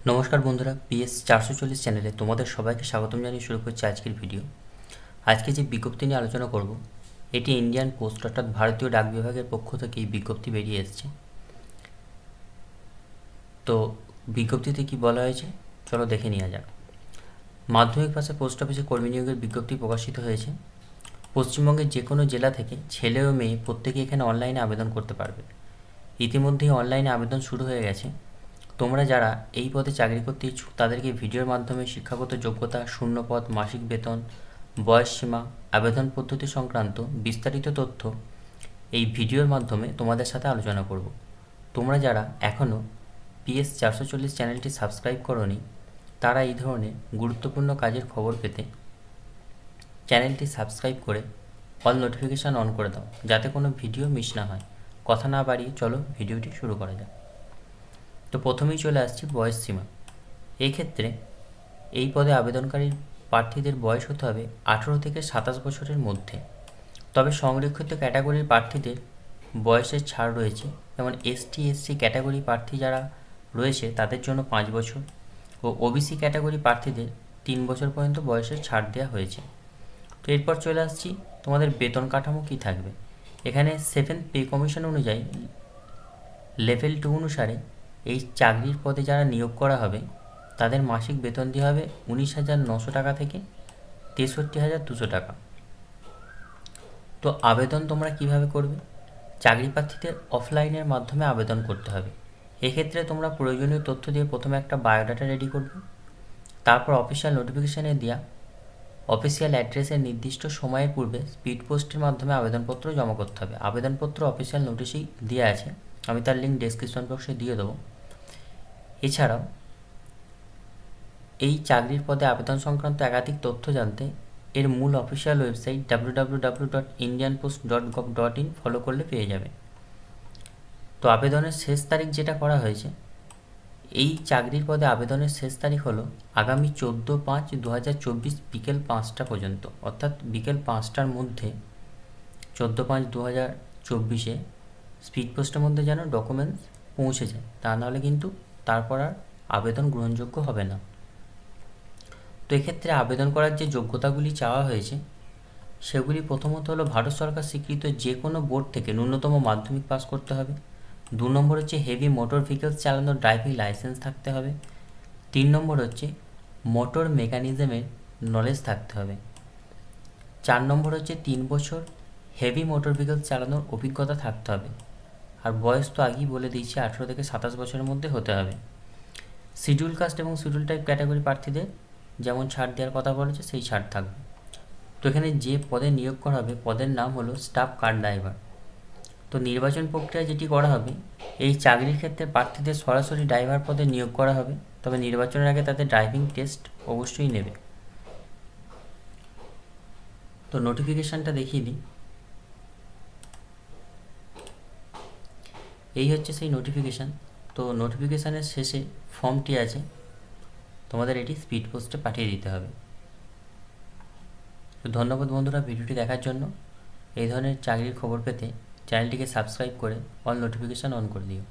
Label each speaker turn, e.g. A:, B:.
A: নমস্কার বন্ধুরা, PS 440 চ্যানেলে তোমাদের সবাইকে স্বাগতম জানিয়ে শুরু করছি আজকের ভিডিও। আজকে যে বিজ্ঞপ্তি নিয়ে আলোচনা করব, এটি ইন্ডিয়ান পোস্ট অর্থাৎ ভারতীয় ডাক বিভাগের পক্ষ থেকে এই বিজ্ঞপ্তি বেরিয়ে এসেছে। তো বিজ্ঞপ্তিতে কি বলা হয়েছে চলো দেখে নেওয়া যাক। মাধ্যমিক পাশে পোস্ট অফিসে কর্মী নিয়োগের বিজ্ঞপ্তি প্রকাশিত হয়েছে। পশ্চিমবঙ্গের যে কোনো জেলা থেকে ছেলে ও মেয়ে প্রত্যেকে এখানে অনলাইনে আবেদন করতে পারবে। ইতিমধ্যেই অনলাইনে আবেদন শুরু হয়ে গেছে। তোমরা যারা এই পদে চাকরি করতে ইচ্ছুক তাদেরকে ভিডিওর মাধ্যমে শিক্ষাগত যোগ্যতা, শূন্যপদ, মাসিক বেতন, বয়সসীমা, আবেদন পদ্ধতি সংক্রান্ত বিস্তারিত তথ্য এই ভিডিওর মাধ্যমে তোমাদের সাথে আলোচনা করব। তোমরা যারা এখনও PS 440 চ্যানেলটি সাবস্ক্রাইব করোনি তারা এই ধরনের গুরুত্বপূর্ণ কাজের খবর পেতে চ্যানেলটি সাবস্ক্রাইব করে অল নোটিফিকেশান অন করে দাও, যাতে কোনো ভিডিও মিস না হয়। কথা না বাড়িয়ে চলো ভিডিওটি শুরু করা যাক। তো প্রথমেই চলে আসছি বয়স সীমা। এই ক্ষেত্রে এই পদে আবেদনকারী প্রার্থীদের বয়স হতে হবে 18 থেকে 27 বছরের মধ্যে। তবে সংরক্ষিত ক্যাটাগরির প্রার্থীদের বয়সের ছাড় রয়েছে, যেমন ST/SC ক্যাটাগরি প্রার্থী যারা রয়েছে তাদের জন্য 5 বছর ও OBC ক্যাটাগরি প্রার্থীদের 3 বছর পর্যন্ত বয়সের ছাড় দেওয়া হয়েছে। তো এরপর চলে আসছি তোমাদের বেতন কাঠামো কী থাকবে। এখানে 7th পে কমিশন অনুযায়ী লেভেল 2 অনুসারে এই চাকরির পদে যারা নিয়োগ করা হবে তাদের মাসিক বেতন দেওয়া হবে 19,900 টাকা থেকে 63,200 টাকা। তো আবেদন তোমরা কিভাবে করবে? চাকরি প্রার্থীদের অফলাইনের মাধ্যমে আবেদন করতে হবে। এক্ষেত্রে তোমরা প্রয়োজনীয় তথ্য দিয়ে প্রথমে একটা বায়োডাটা রেডি করবে। তারপর অফিসিয়াল নোটিফিকেশানে দেওয়া অফিসিয়াল অ্যাড্রেসের নির্দিষ্ট সময়ের পূর্বে স্পিড পোস্টের মাধ্যমে আবেদনপত্র জমা করতে হবে। আবেদনপত্র অফিসিয়াল নোটিশেই দেওয়া আছে, আমি তার লিঙ্ক ডেসক্রিপশন বক্সে দিয়ে দেবো। এছাড়াও এই চাকরির পদে আবেদন সংক্রান্ত একাধিক তথ্য জানতে এর মূল অফিসিয়াল ওয়েবসাইট www.indianpost.gov.in ফলো করলে পেয়ে যাবে। তো আবেদনের শেষ তারিখ যেটা করা হয়েছে, এই চাকরির পদে আবেদনের শেষ তারিখ হলো আগামী 14/5/2024 বিকেল 5টা পর্যন্ত, অর্থাৎ বিকেল 5টার মধ্যে 14/5/2024 স্পিড পোস্টের মধ্যে যেন ডকুমেন্টস পৌঁছে যায়, তা নাহলে কিন্তু তারপর আর আবেদন গ্রহণযোগ্য হবে না। তো এক্ষেত্রে আবেদন করার যে যোগ্যতাগুলি চাওয়া হয়েছে সেগুলি প্রথমত হলো ভারত সরকার স্বীকৃত যে কোনো বোর্ড থেকে ন্যূনতম মাধ্যমিক পাস করতে হবে। 2 নম্বর হচ্ছে হেভি মোটর ভেহিকলস চালানোর ড্রাইভিং লাইসেন্স থাকতে হবে। 3 নম্বর হচ্ছে মোটর মেকানিজমের নলেজ থাকতে হবে। 4 নম্বর হচ্ছে 3 বছর হেভি মোটর ভেহিকলস চালানোর অভিজ্ঞতা থাকতে হবে। আর বয়স তো আগেই বলে দিয়েছি, 18 থেকে 27 বছরের মধ্যে হতে হবে। শিডিউল কাস্ট এবং শিডিউল টাইপ ক্যাটাগরি প্রার্থীদের যেমন ছাড় দেওয়ার কথা বলেছে সেই ছাড় থাকবে। তো এখানে যে পদে নিয়োগ করা হবে পদের নাম হলো স্টাফ কার ড্রাইভার। তো নির্বাচন প্রক্রিয়া যেটি করা হবে, এই চাকরির ক্ষেত্রে প্রার্থীদের সরাসরি ড্রাইভার পদে নিয়োগ করা হবে, তবে নির্বাচনের আগে তাদের ড্রাইভিং টেস্ট অবশ্যই নেবে। তো নোটিফিকেশানটা দেখিয়ে দিই। এই হচ্ছে সেই নোটিফিকেশান। তো নোটিফিকেশানের শেষে ফর্মটি আছে, তোমাদের এটি স্পিড পোস্টে পাঠিয়ে দিতে হবে। তো ধন্যবাদ বন্ধুরা ভিডিওটি দেখার জন্য। এই ধরনের চাকরির খবর পেতে চ্যানেলটিকে সাবস্ক্রাইব করে অল নোটিফিকেশান অন করে দিও।